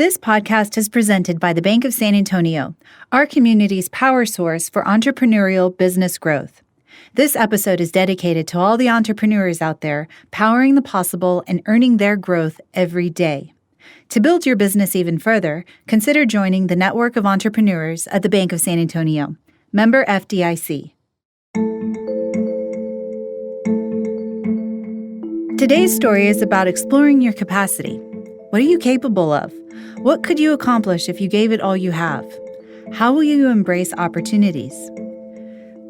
This podcast is presented by the Bank of San Antonio, our community's power source for entrepreneurial business growth. This episode is dedicated to all the entrepreneurs out there powering the possible and earning their growth every day. To build your business even further, consider joining the network of entrepreneurs at the Bank of San Antonio. Member FDIC. Today's story is about exploring your capacity. What are you capable of? What could you accomplish if you gave it all you have? How will you embrace opportunities?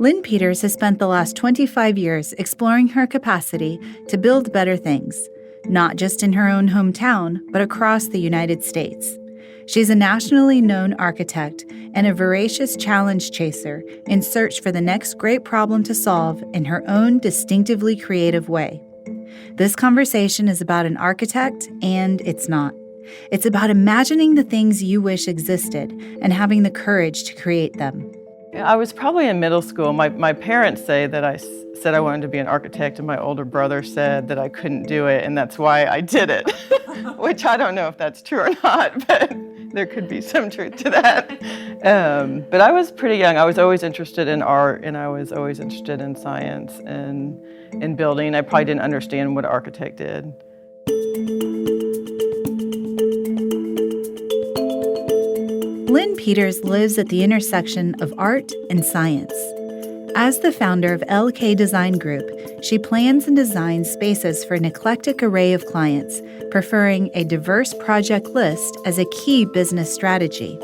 Lynn Peters has spent the last 25 years exploring her capacity to build better things, not just in her own hometown, but across the United States. She's a nationally known architect and a voracious challenge chaser in search for the next great problem to solve in her own distinctively creative way. This conversation is about an architect, and it's not. It's about imagining the things you wish existed and having the courage to create them. I was probably in middle school. My parents say that I said I wanted to be an architect, and my older brother said that I couldn't do it, and that's why I did it, which I don't know if that's true or not, but there could be some truth to that. But I was pretty young. I was always interested in art, and I was always interested in science and in building. I probably didn't understand what an architect did. Lynn Peters lives at the intersection of art and science. As the founder of LK Design Group, she plans and designs spaces for an eclectic array of clients, preferring a diverse project list as a key business strategy.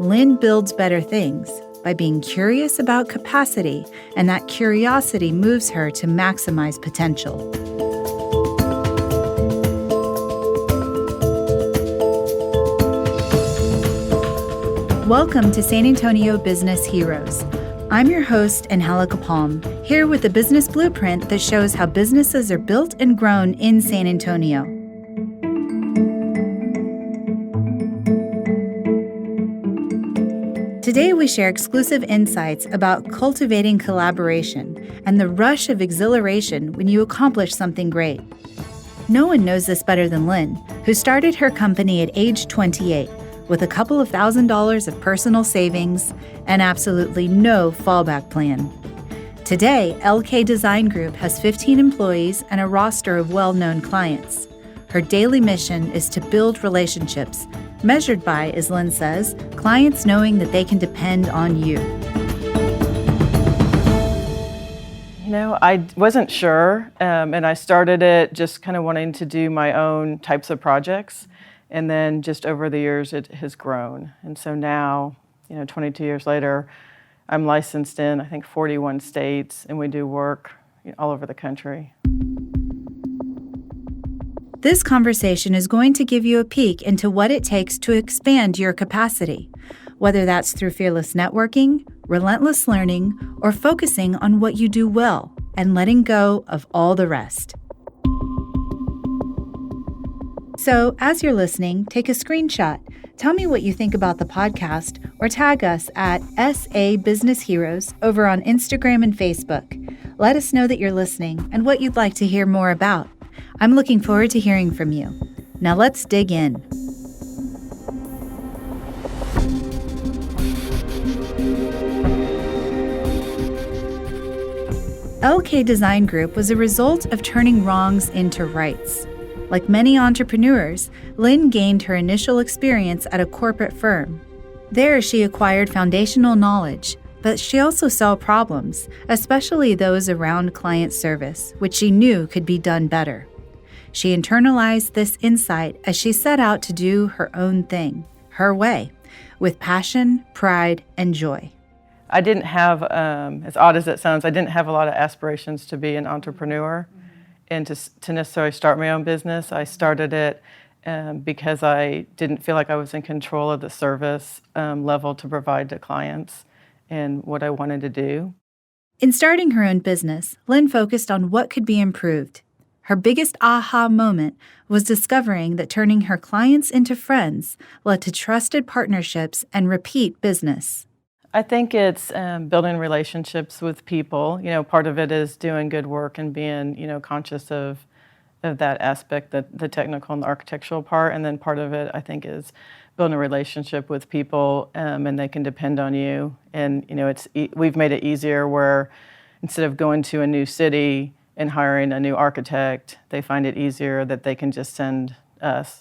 Lynn builds better things by being curious about capacity, and that curiosity moves her to maximize potential. Welcome to San Antonio Business Heroes. I'm your host, Angelica Palm, here with a business blueprint that shows how businesses are built and grown in San Antonio. Today we share exclusive insights about cultivating collaboration and the rush of exhilaration when you accomplish something great. No one knows this better than Lynn, who started her company at age 28. With a couple of $1,000s of personal savings and absolutely no fallback plan. Today, LK Design Group has 15 employees and a roster of well-known clients. Her daily mission is to build relationships, measured by, as Lynn says, clients knowing that they can depend on you. You know, I wasn't sure, and I started it just kind of wanting to do my own types of projects. And then just over the years, it has grown. And so now, 22 years later, I'm licensed in, I think, 41 states, and we do work all over the country. This conversation is going to give you a peek into what it takes to expand your capacity, whether that's through fearless networking, relentless learning, or focusing on what you do well and letting go of all the rest. So, as you're listening, take a screenshot. Tell me what you think about the podcast, or tag us at SA Business Heroes over on Instagram and Facebook. Let us know that you're listening and what you'd like to hear more about. I'm looking forward to hearing from you. Now let's dig in. LK Design Group was a result of turning wrongs into rights. Like many entrepreneurs, Lynn gained her initial experience at a corporate firm. There, she acquired foundational knowledge, but she also saw problems, especially those around client service, which she knew could be done better. She internalized this insight as she set out to do her own thing, her way, with passion, pride, and joy. I didn't have, as odd as it sounds, I didn't have a lot of aspirations to be an entrepreneur. And to necessarily start my own business. I started it because I didn't feel like I was in control of the service level to provide to clients and what I wanted to do. In starting her own business, Lynn focused on what could be improved. Her biggest aha moment was discovering that turning her clients into friends led to trusted partnerships and repeat business. I think it's building relationships with people. Part of it is doing good work and being, conscious of that aspect, the technical and the architectural part. And then part of it, I think, is building a relationship with people, and they can depend on you. And, we've made it easier where instead of going to a new city and hiring a new architect, they find it easier that they can just send us.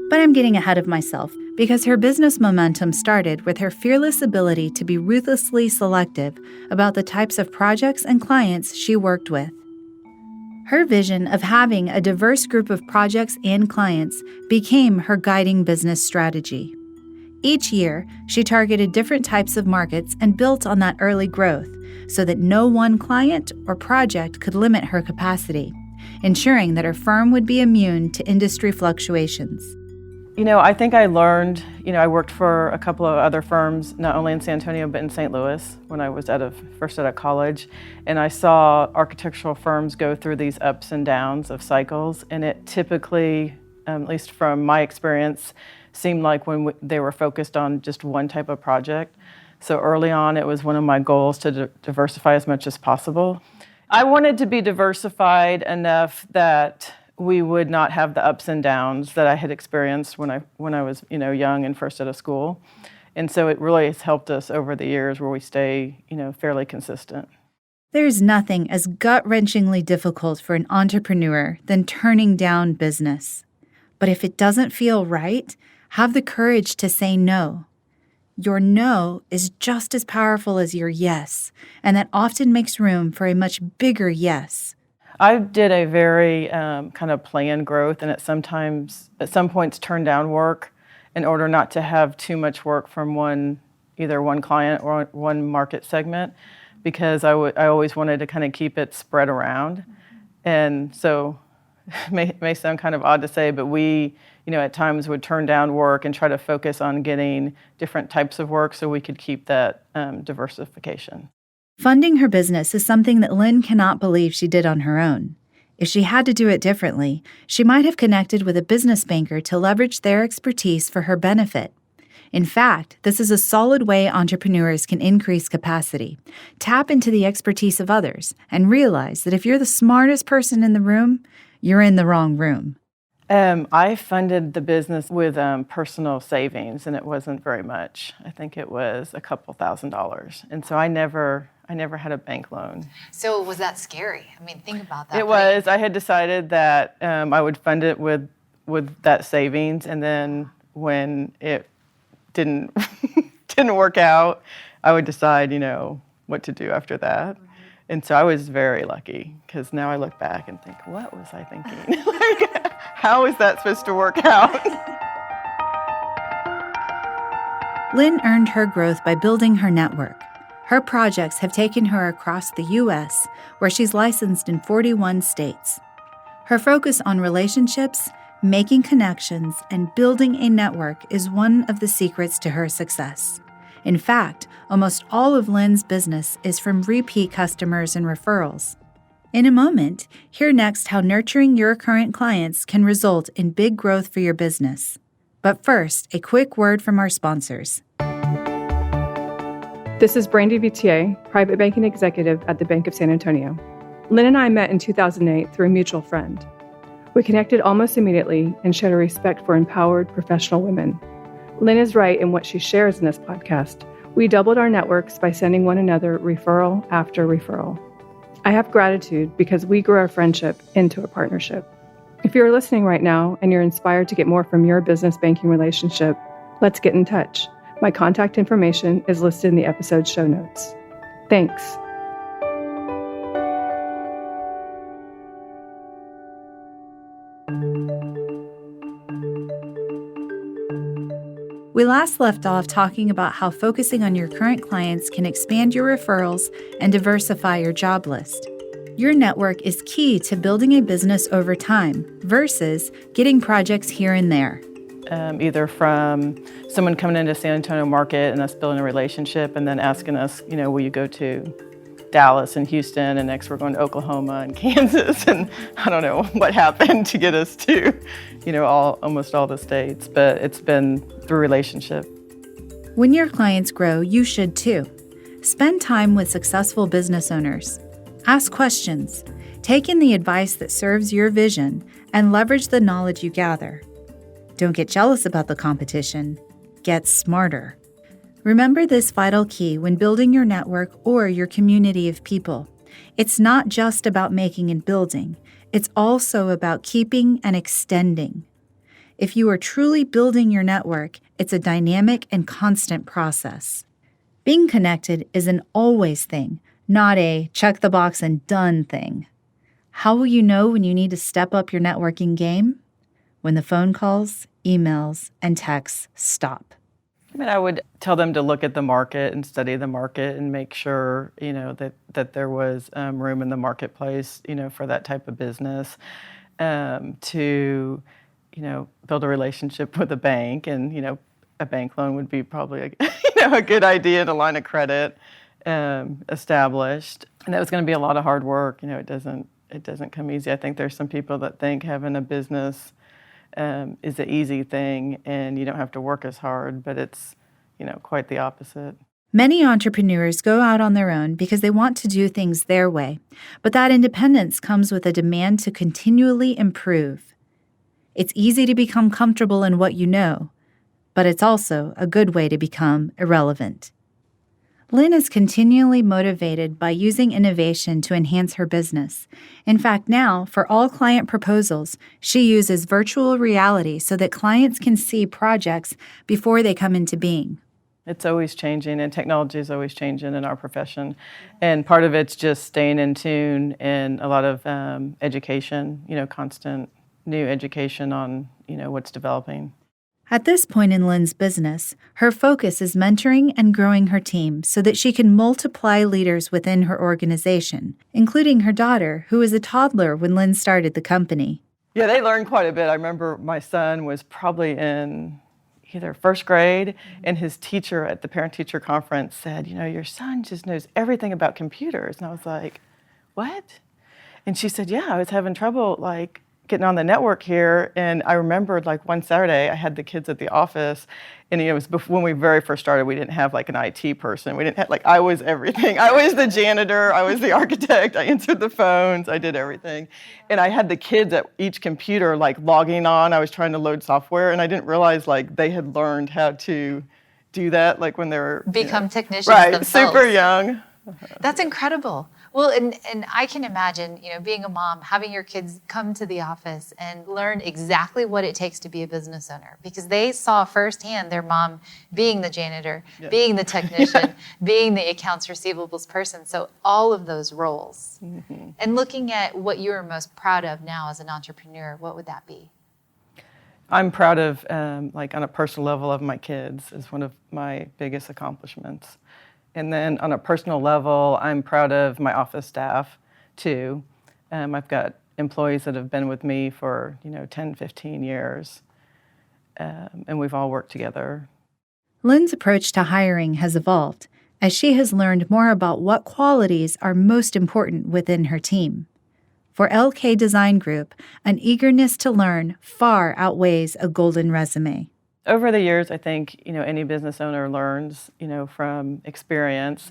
But I'm getting ahead of myself because her business momentum started with her fearless ability to be ruthlessly selective about the types of projects and clients she worked with. Her vision of having a diverse group of projects and clients became her guiding business strategy. Each year, she targeted different types of markets and built on that early growth so that no one client or project could limit her capacity, ensuring that her firm would be immune to industry fluctuations. I think I learned, I worked for a couple of other firms, not only in San Antonio, but in St. Louis when I was first out of college. And I saw architectural firms go through these ups and downs of cycles. And it typically, at least from my experience, seemed like when they were focused on just one type of project. So early on, it was one of my goals to diversify as much as possible. I wanted to be diversified enough that we would not have the ups and downs that I had experienced when I was young and first out of school. And so it really has helped us over the years where we stay fairly consistent. There's nothing as gut-wrenchingly difficult for an entrepreneur than turning down business. But if it doesn't feel right, have the courage to say no. Your no is just as powerful as your yes, and that often makes room for a much bigger yes. I did a very kind of planned growth, and at some points turned down work in order not to have too much work from either one client or one market segment, because I always wanted to kind of keep it spread around. And so it may sound kind of odd to say, but we at times would turn down work and try to focus on getting different types of work so we could keep that diversification. Funding her business is something that Lynn cannot believe she did on her own. If she had to do it differently, she might have connected with a business banker to leverage their expertise for her benefit. In fact, this is a solid way entrepreneurs can increase capacity. Tap into the expertise of others and realize that if you're the smartest person in the room, you're in the wrong room. I funded the business with personal savings, and it wasn't very much. I think it was a couple $1,000s. And so I never had a bank loan. So was that scary? I mean, think about that. It was. I had decided that I would fund it with that savings, and then when it didn't work out, I would decide, what to do after that. Mm-hmm. And so I was very lucky, because now I look back and think, what was I thinking? How is that supposed to work out? Lynn earned her growth by building her network. Her projects have taken her across the U.S., where she's licensed in 41 states. Her focus on relationships, making connections, and building a network is one of the secrets to her success. In fact, almost all of Lynn's business is from repeat customers and referrals. In a moment, hear next how nurturing your current clients can result in big growth for your business. But first, a quick word from our sponsors. This is Brandy Vitier, private banking executive at the Bank of San Antonio. Lynn and I met in 2008 through a mutual friend. We connected almost immediately and shared a respect for empowered professional women. Lynn is right in what she shares in this podcast. We doubled our networks by sending one another referral after referral. I have gratitude because we grew our friendship into a partnership. If you're listening right now and you're inspired to get more from your business banking relationship, let's get in touch. My contact information is listed in the episode show notes. Thanks. We last left off talking about how focusing on your current clients can expand your referrals and diversify your job list. Your network is key to building a business over time versus getting projects here and there. Either from someone coming into San Antonio market and us building a relationship and then asking us, will you go to Dallas and Houston, and next we're going to Oklahoma and Kansas, and I don't know what happened to get us to, almost all the states, but it's been through relationship. When your clients grow, you should too. Spend time with successful business owners. Ask questions. Take in the advice that serves your vision and leverage the knowledge you gather. Don't get jealous about the competition. Get smarter. Remember this vital key when building your network or your community of people. It's not just about making and building. It's also about keeping and extending. If you are truly building your network, it's a dynamic and constant process. Being connected is an always thing, not a check the box and done thing. How will you know when you need to step up your networking game? When the phone calls, emails, and texts stop. I mean, I would tell them to look at the market and study the market and make sure, that there was room in the marketplace, for that type of business, to, build a relationship with a bank, and, a bank loan would be probably, a good idea, and a line of credit established. And that was going to be a lot of hard work. It doesn't come easy. I think there's some people that think having a business is an easy thing and you don't have to work as hard, but it's, quite the opposite. Many entrepreneurs go out on their own because they want to do things their way, but that independence comes with a demand to continually improve. It's easy to become comfortable in what you know, but it's also a good way to become irrelevant. Lynn is continually motivated by using innovation to enhance her business. In fact, now, for all client proposals, she uses virtual reality so that clients can see projects before they come into being. It's always changing, and technology is always changing in our profession. And part of it's just staying in tune and a lot of education, constant new education on, what's developing. At this point in Lynn's business, her focus is mentoring and growing her team so that she can multiply leaders within her organization, including her daughter, who was a toddler when Lynn started the company. Yeah, they learned quite a bit. I remember my son was probably in either first grade, and his teacher at the parent-teacher conference said, your son just knows everything about computers. And I was like, what? And she said, yeah, I was having trouble, getting on the network here. And I remembered one Saturday I had the kids at the office, and it was before, when we very first started, we didn't have an IT person. We didn't have, I was everything. I was the janitor, I was the architect, I answered the phones, I did everything. And I had the kids at each computer logging on. I was trying to load software, and I didn't realize they had learned how to do that when they were become technicians right, themselves. Super young. That's incredible. Well, and I can imagine, being a mom, having your kids come to the office and learn exactly what it takes to be a business owner, because they saw firsthand their mom being the janitor, being the technician, being the accounts receivables person. So all of those roles. Mm-hmm. And looking at what you're most proud of now as an entrepreneur, what would that be? I'm proud of, on a personal level, of my kids is one of my biggest accomplishments. And then on a personal level, I'm proud of my office staff, too. I've got employees that have been with me for, 10, 15 years, and we've all worked together. Lynn's approach to hiring has evolved as she has learned more about what qualities are most important within her team. For LK Design Group, an eagerness to learn far outweighs a golden resume. Over the years, I think, any business owner learns, from experience.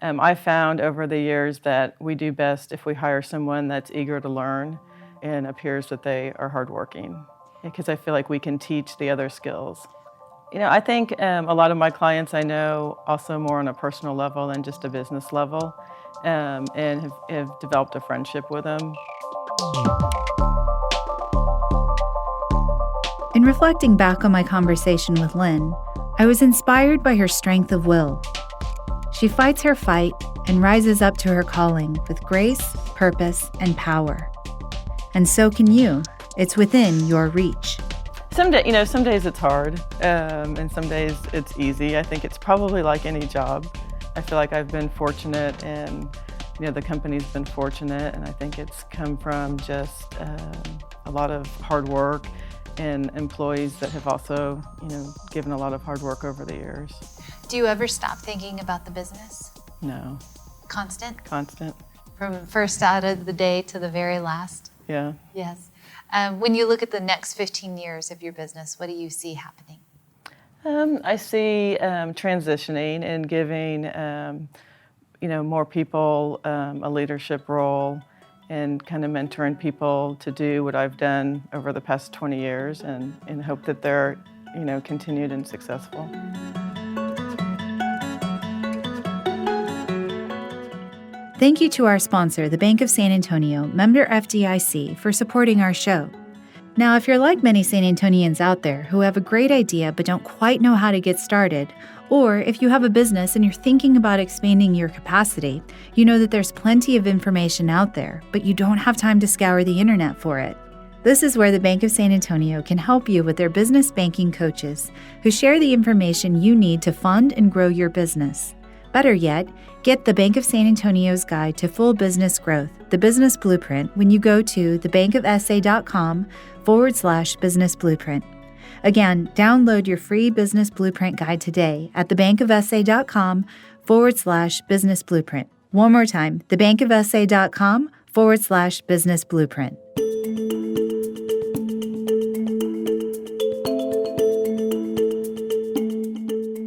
I found over the years that we do best if we hire someone that's eager to learn and appears that they are hardworking, because I feel like we can teach the other skills. I think a lot of my clients I know also more on a personal level than just a business level, and have developed a friendship with them. In reflecting back on my conversation with Lynn, I was inspired by her strength of will. She fights her fight and rises up to her calling with grace, purpose, and power. And so can you. It's within your reach. Some days it's hard, and some days it's easy. I think it's probably like any job. I feel like I've been fortunate, and the company's been fortunate, and I think it's come from just a lot of hard work and employees that have also, given a lot of hard work over the years. Do you ever stop thinking about the business? No. Constant? Constant. From first out of the day to the very last? Yeah. Yes. When you look at the next 15 years of your business, what do you see happening? I see transitioning and giving, more people a leadership role, and kind of mentoring people to do what I've done over the past 20 years and hope that they're, continued and successful. Thank you to our sponsor, the Bank of San Antonio, member FDIC, for supporting our show. Now, if you're like many San Antonians out there who have a great idea but don't quite know how to get started, or if you have a business and you're thinking about expanding your capacity, you know that there's plenty of information out there, but you don't have time to scour the internet for it. This is where the Bank of San Antonio can help you with their business banking coaches who share the information you need to fund and grow your business. Better yet, get the Bank of San Antonio's Guide to Full Business Growth, the Business Blueprint, when you go to thebankofsa.com/business blueprint. Again, download your free Business Blueprint Guide today at thebankofsa.com/business blueprint. One more time, thebankofsa.com/business blueprint.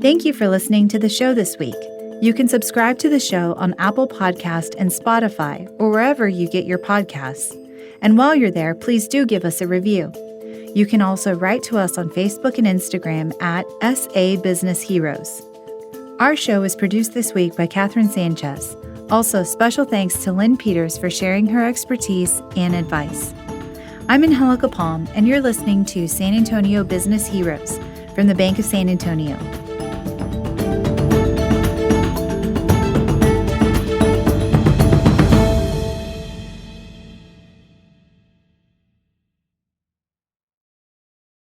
Thank you for listening to the show this week. You can subscribe to the show on Apple Podcast and Spotify or wherever you get your podcasts. And while you're there, please do give us a review. You can also write to us on Facebook and Instagram at SA Business Heroes. Our show is produced this week by Catherine Sanchez. Also, special thanks to Lynn Peters for sharing her expertise and advice. I'm Angelica Palm, and you're listening to San Antonio Business Heroes from the Bank of San Antonio.